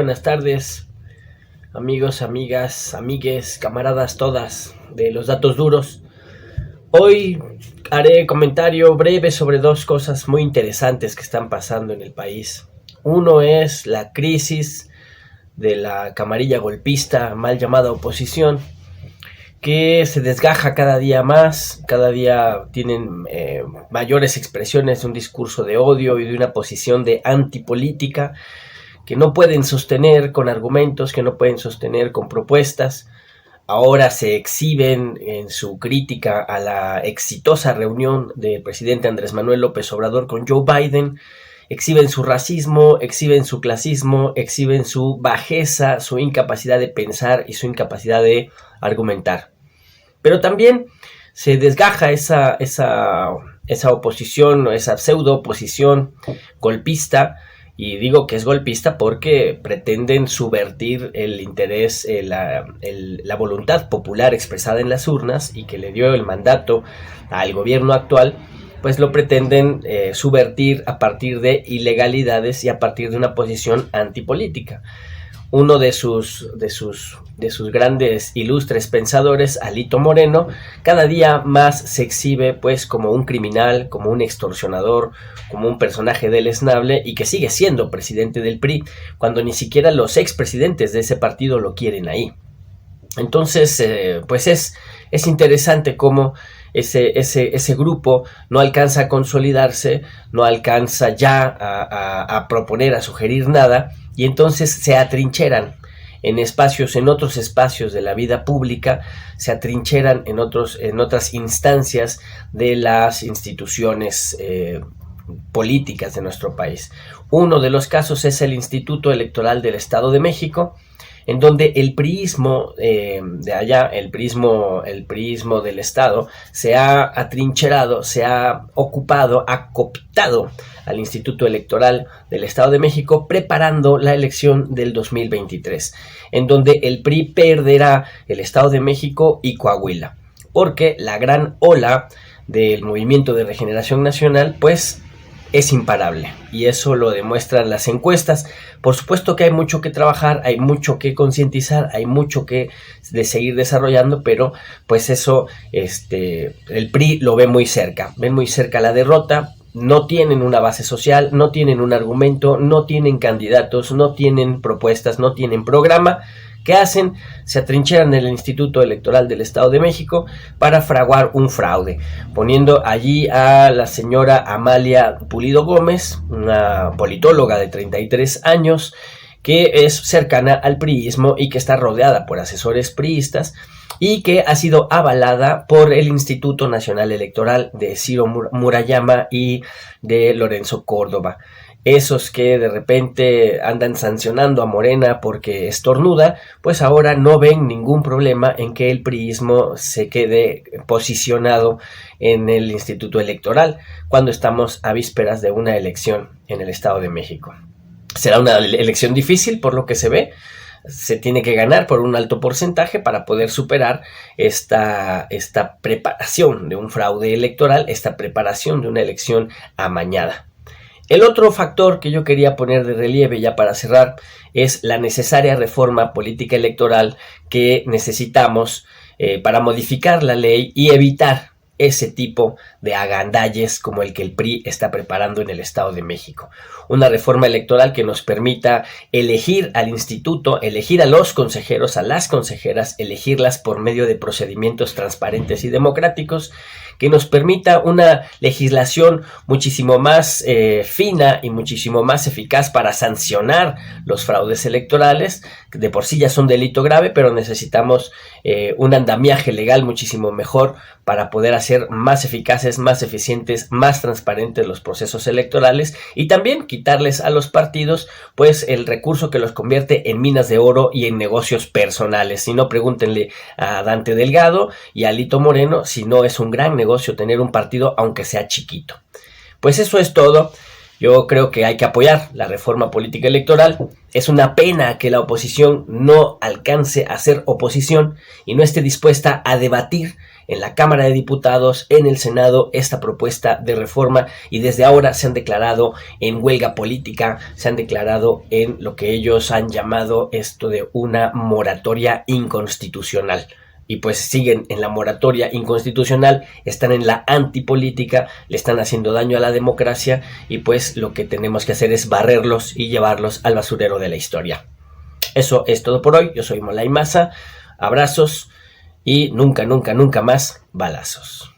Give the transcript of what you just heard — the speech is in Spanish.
buenas tardes, amigos, amigas, amigues, camaradas todas de los datos duros. Hoy haré comentario breve sobre dos cosas muy interesantes que están pasando en el país. Uno es la crisis de la camarilla golpista, mal llamada oposición, que se desgaja cada día más, cada día tienen mayores expresiones de un discurso de odio y de una posición de antipolítica que no pueden sostener con argumentos, que no pueden sostener con propuestas. Ahora se exhiben en su crítica a la exitosa reunión del presidente Andrés Manuel López Obrador con Joe Biden, exhiben su racismo, exhiben su clasismo, exhiben su bajeza, su incapacidad de pensar y su incapacidad de argumentar. Pero también se desgaja esa oposición, esa pseudo oposición golpista, y digo que es golpista porque pretenden subvertir el interés, la voluntad popular expresada en las urnas y que le dio el mandato al gobierno actual, pues lo pretenden subvertir a partir de ilegalidades y a partir de una posición antipolítica. Uno de sus grandes ilustres pensadores, Alito Moreno, cada día más se exhibe pues como un criminal, como un extorsionador, como un personaje deleznable y que sigue siendo presidente del PRI cuando ni siquiera los expresidentes de ese partido lo quieren ahí. Entonces, pues es interesante cómo ese grupo no alcanza a consolidarse, no alcanza ya a proponer, a sugerir nada, y entonces se atrincheran en otros espacios de la vida pública, se atrincheran en otras instancias de las instituciones políticas de nuestro país. Uno de los casos es el Instituto Electoral del Estado de México, en donde el priismo de allá, el priismo del Estado, se ha atrincherado, se ha ocupado, ha cooptado al Instituto Electoral del Estado de México, preparando la elección del 2023, en donde el PRI perderá el Estado de México y Coahuila, porque la gran ola del Movimiento de Regeneración Nacional, pues, es imparable, y eso lo demuestran las encuestas. Por supuesto que hay mucho que trabajar, hay mucho que concientizar, hay mucho que seguir desarrollando, pero pues eso, el PRI lo ve muy cerca, ven muy cerca la derrota. No tienen una base social, no tienen un argumento, no tienen candidatos, no tienen propuestas, no tienen programa. ¿Qué hacen? Se atrincheran en el Instituto Electoral del Estado de México para fraguar un fraude, poniendo allí a la señora Amalia Pulido Gómez, una politóloga de 33 años, que es cercana al priismo y que está rodeada por asesores priistas y que ha sido avalada por el Instituto Nacional Electoral de Ciro Murayama y de Lorenzo Córdoba. Esos que de repente andan sancionando a Morena porque estornuda, pues ahora no ven ningún problema en que el priismo se quede posicionado en el Instituto Electoral cuando estamos a vísperas de una elección en el Estado de México. Será una elección difícil por lo que se ve. Se tiene que ganar por un alto porcentaje para poder superar esta preparación de un fraude electoral, esta preparación de una elección amañada. El otro factor que yo quería poner de relieve ya para cerrar es la necesaria reforma política electoral que necesitamos para modificar la ley y evitar ese tipo de agandalles como el que el PRI está preparando en el Estado de México. Una reforma electoral que nos permita elegir al instituto, elegir a los consejeros, a las consejeras, elegirlas por medio de procedimientos transparentes y democráticos, que nos permita una legislación muchísimo más fina y muchísimo más eficaz para sancionar los fraudes electorales, que de por sí ya son delito grave, pero necesitamos un andamiaje legal muchísimo mejor para poder hacer más eficaces, más eficientes, más transparentes los procesos electorales y también quitarles a los partidos pues el recurso que los convierte en minas de oro y en negocios personales. Si no, pregúntenle a Dante Delgado y a Alito Moreno si no es un gran negocio tener un partido aunque sea chiquito. Pues eso es todo. Yo creo que hay que apoyar la reforma política electoral. Es una pena que la oposición no alcance a ser oposición y no esté dispuesta a debatir en la Cámara de Diputados, en el Senado, esta propuesta de reforma, y desde ahora se han declarado en huelga política, se han declarado en lo que ellos han llamado esto de una moratoria inconstitucional. Y pues siguen en la moratoria inconstitucional, están en la antipolítica, le están haciendo daño a la democracia, y pues lo que tenemos que hacer es barrerlos y llevarlos al basurero de la historia. Eso es todo por hoy. Yo soy Molay Maza, abrazos y nunca, nunca, nunca más balazos.